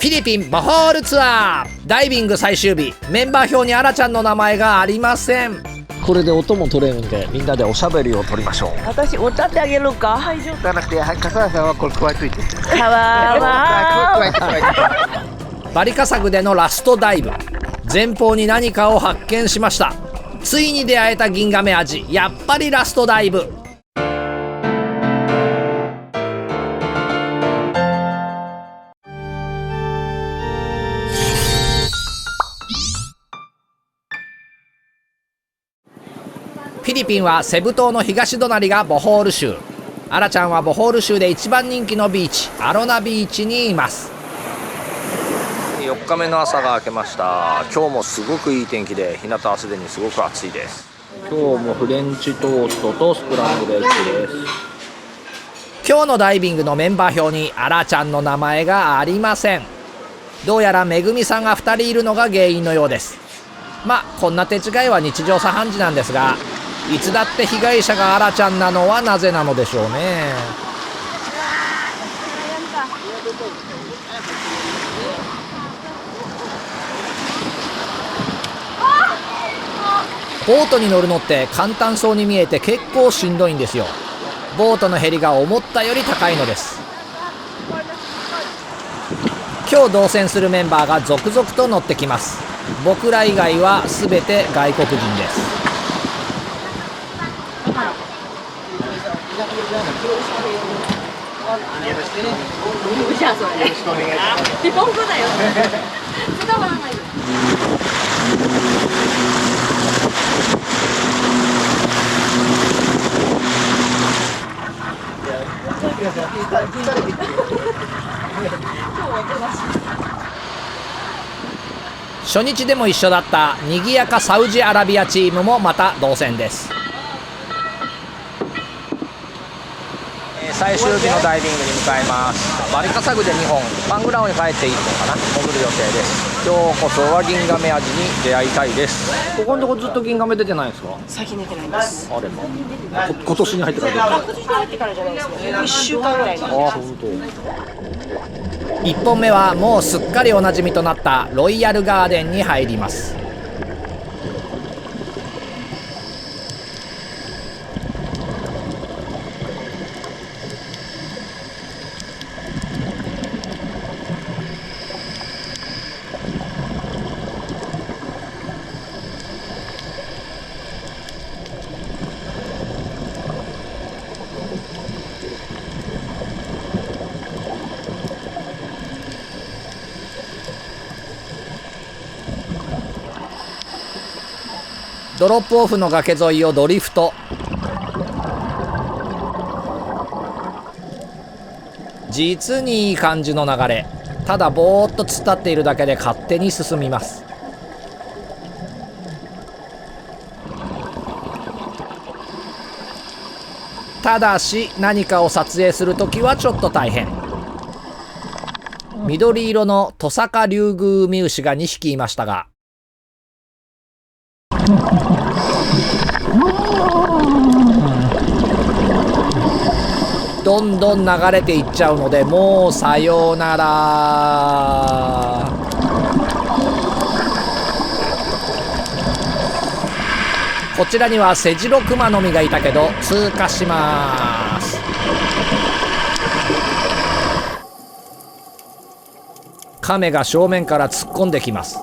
フィリピンボホールツアーダイビング最終日、メンバー表にあらちゃんの名前がありません。これで音も取れるんで、みんなでおしゃべりを取りましょう。私歌ってあげるか。じゃなくて、笠原さんはこれ加えといて。かわ加えて。バリカサグでのラストダイブ、前方に何かを発見しました。ついに出会えたギンガメアジ、やっぱりラストダイブ。フィリピンはセブ島の東隣がボホール州。アラちゃんはボホール州で一番人気のビーチ、アロナビーチにいます。4日目の朝が明けました。今日もすごくいい天気で、日向はすでにすごく暑いです。今日もフレンチトーストとスクランブルエッグです。今日のダイビングのメンバー表にアラちゃんの名前がありません。どうやらめぐみさんが2人いるのが原因のようです。まあこんな手違いは日常茶飯事なんですが、いつだって被害者がアラちゃんなのはなぜなのでしょうね。ボートに乗るのって簡単そうに見えて結構しんどいんですよ。ボートのヘリが思ったより高いのです。今日同船するメンバーが続々と乗ってきます。僕ら以外は全て外国人です。初日でも一緒だったにぎやかサウジアラビアチームもまた同船です。最終日のダイビングに向かいます。バリカサグで2本、パングラオに帰って1本かな、潜る予定です。今日こそはギンガメアジに出会いたいです。ここのとこずっとギンガメ出てないんですか？最近出てないんです。あれも今年に入ってから今年に入ってからじゃないですけど、1週間ぐらいなんで。あ、本当。1本目はもうすっかりおなじみとなったロイヤルガーデンに入ります。ドロップオフの崖沿いをドリフト。実にいい感じの流れ。ただぼーっと突っ立っているだけで勝手に進みます。ただし何かを撮影するときはちょっと大変。緑色のトサカリュウグウミウシが2匹いましたが、どんどん流れていっちゃうので、もうさようなら。こちらにはセジロクマノミがいたけど通過します。カメが正面から突っ込んできます。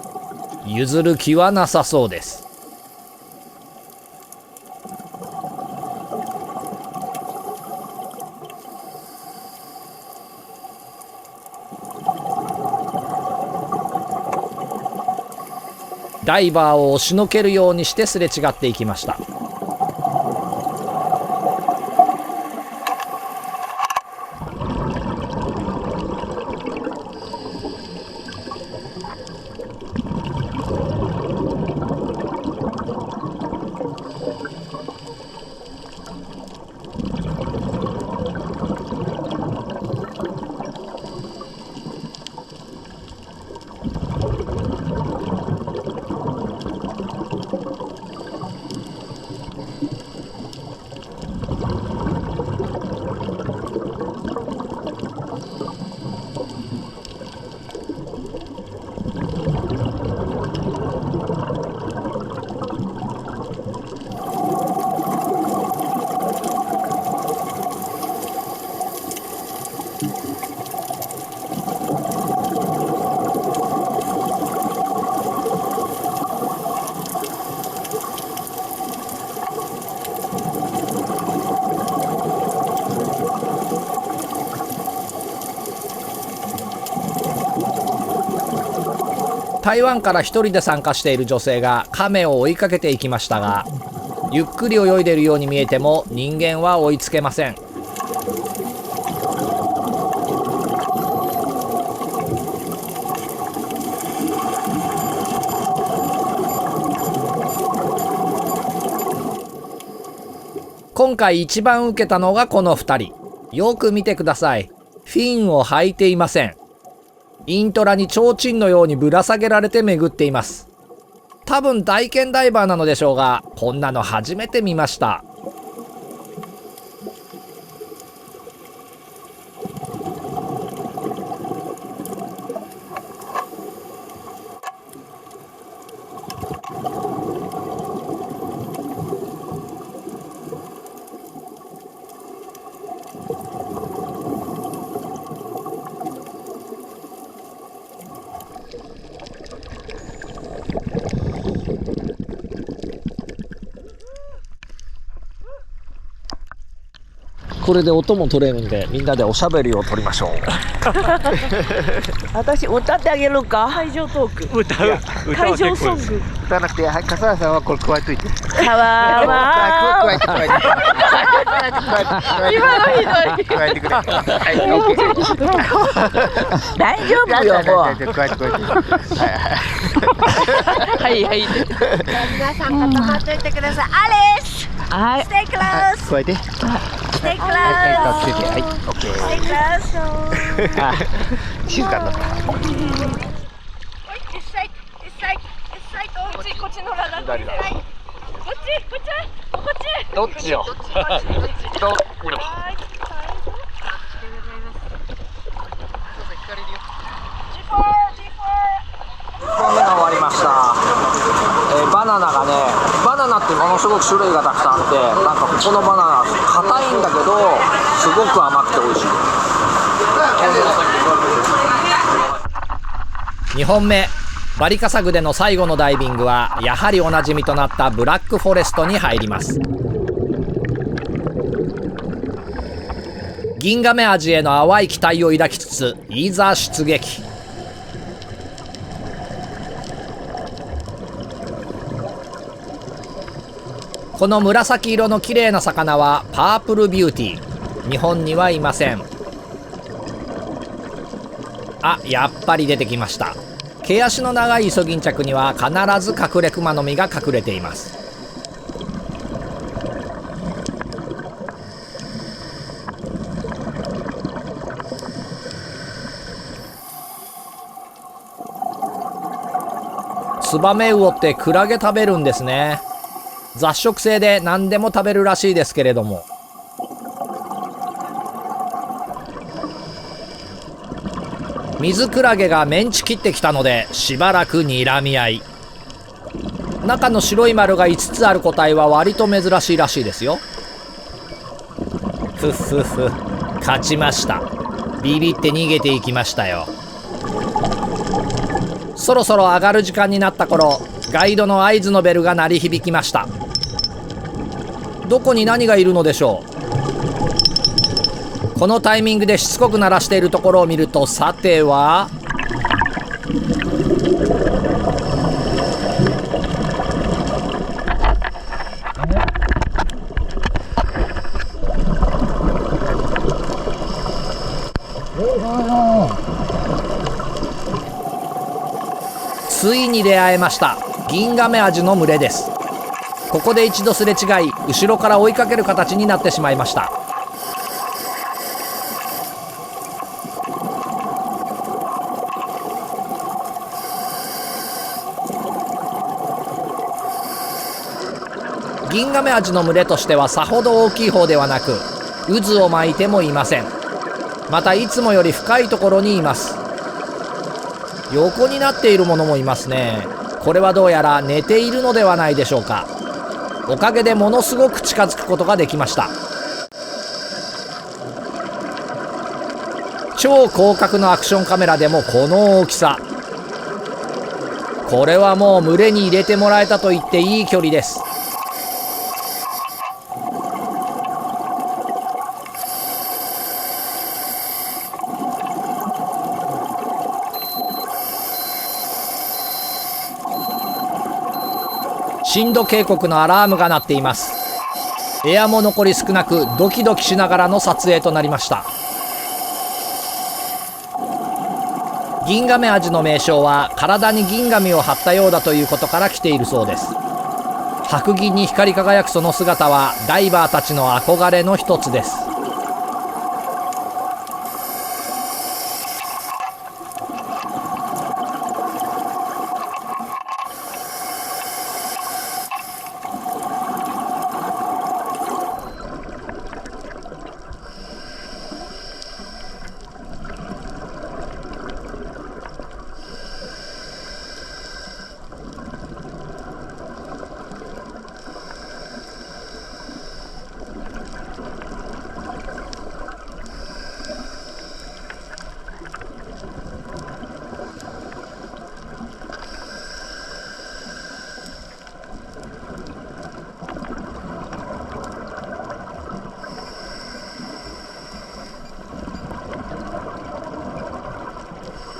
譲る気はなさそうです。ダイバーを押しのけるようにしてすれ違っていきました。台湾から一人で参加している女性が亀を追いかけていきましたが、ゆっくり泳いでいるように見えても人間は追いつけません。今回一番受けたのがこの2人。よく見てください。フィンを履いていません。イントラに提灯のようにぶら下げられて巡っています。多分体験ダイバーなのでしょうが、こんなの初めて見ました。これで音も取れるんで、みんなでおしゃべりを取りましょう。私歌ってあげるか。会場トーク。会場ソング。歌わなくて、はい、笠原さんはこれ加えといて。かわ加えて。今のひどい。加えてくれ。はい、オッケー。大丈夫よ、もう。加えて。はいはい。皆さん固まっておいてください。アレス、はい。 stay close, 加えて。 stay はい、 close, つけて、はい、オッケ stay ー。 close. あ、静かになった。こっちのラダこっちどっちよ。1本目が終わりました。バナナがね、バナナってものすごく種類がたくさんあって、なんかここのバナナ硬いんだけどすごく甘くて美味しい。2本目バリカサグでの最後のダイビングはやはりおなじみとなったブラックフォレストに入ります。ギンガメアジへの淡い期待を抱きつついざ出撃。この紫色の綺麗な魚はパープルビューティー。日本にはいません。あ、やっぱり出てきました。毛足の長いイソギンチャクには必ずカクレクマノミが隠れています。ツバメウオってクラゲ食べるんですね。雑食性で何でも食べるらしいですけれども、水クラゲがメンチ切ってきたのでしばらく睨み合い。中の白い丸が5つある個体は割と珍しいらしいですよ。ふっふっふ、勝ちました。ビビって逃げていきましたよ。そろそろ上がる時間になった頃、ガイドの合図のベルが鳴り響きました。どこに何がいるのでしょう。このタイミングでしつこく鳴らしているところを見ると、さてはついに出会えました。ギンガメアジの群れです。ここで一度すれ違い、後ろから追いかける形になってしまいました。ギンガメアジの群れとしてはさほど大きい方ではなく、渦を巻いてもいません。またいつもより深いところにいます。横になっているものもいますね。これはどうやら寝ているのではないでしょうか。おかげでものすごく近づくことができました。超広角のアクションカメラでもこの大きさ。これはもう群れに入れてもらえたと言っていい距離です。震度警告のアラームが鳴っています。エアも残り少なく、ドキドキしながらの撮影となりました。銀亀アジの名称は体に銀紙を貼ったようだということから来ているそうです。白銀に光り輝くその姿はダイバーたちの憧れの一つです。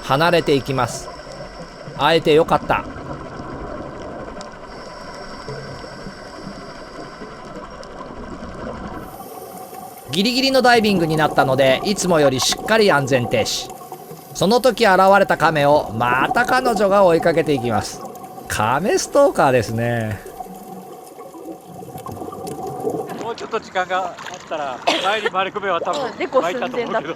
離れていきます。会えてよかった。ギリギリのダイビングになったので、いつもよりしっかり安全停止。その時現れたカメをまた彼女が追いかけていきます。カメストーカーですね。もうちょっと時間があったら前に丸くめは多分巻いたと思うけど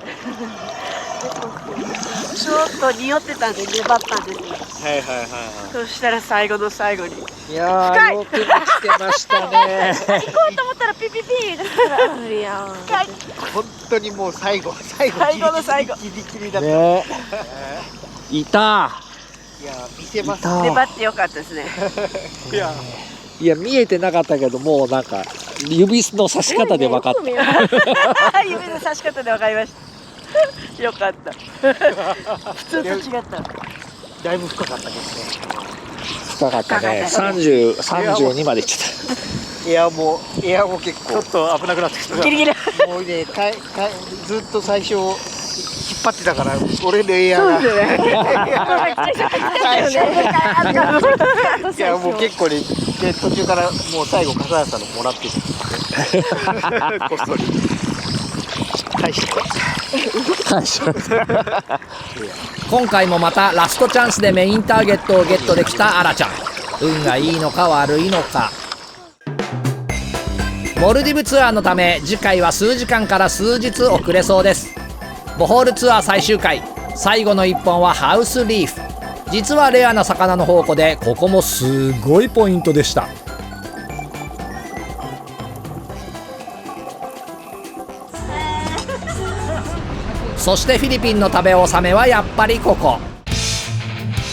ちょっと匂ってたんで粘ったんですよ。はいはいはいはい。そしたら最後の最後にいやー、よく見つけましたね。行こうと思ったらピピピーいや深い。本当にもう最後最後の最後ギリギリだった。ねいた。いやー、見せます。粘ってよかったですね。いや見えてなかったけど、もうなんか指の差し方で分かった。指の差し方で分かりました。よかった。普通と違った。だいぶ深かったですね。深かったね。32までいっちゃっエアも結構た。ちょっと危なくなってきた。ギリギリ。もうね、ずっと最初引っ張ってたから、俺のエアが。そうですよね。いや、もう結構ね、で途中からもう最後笠原さんのもらってた。こっそり。今回もまたラストチャンスでメインターゲットをゲットできたアラちゃん。運がいいのか悪いのか。モルディブツアーのため次回は数時間から数日遅れそうです。ボホールツアー最終回、最後の1本はハウスリーフ。実はレアな魚の宝庫で、ここもすごいポイントでした。そしてフィリピンの食べ納めはやっぱりここ。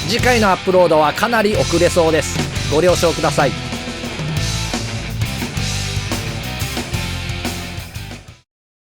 次回のアップロードはかなり遅れそうです。ご了承ください。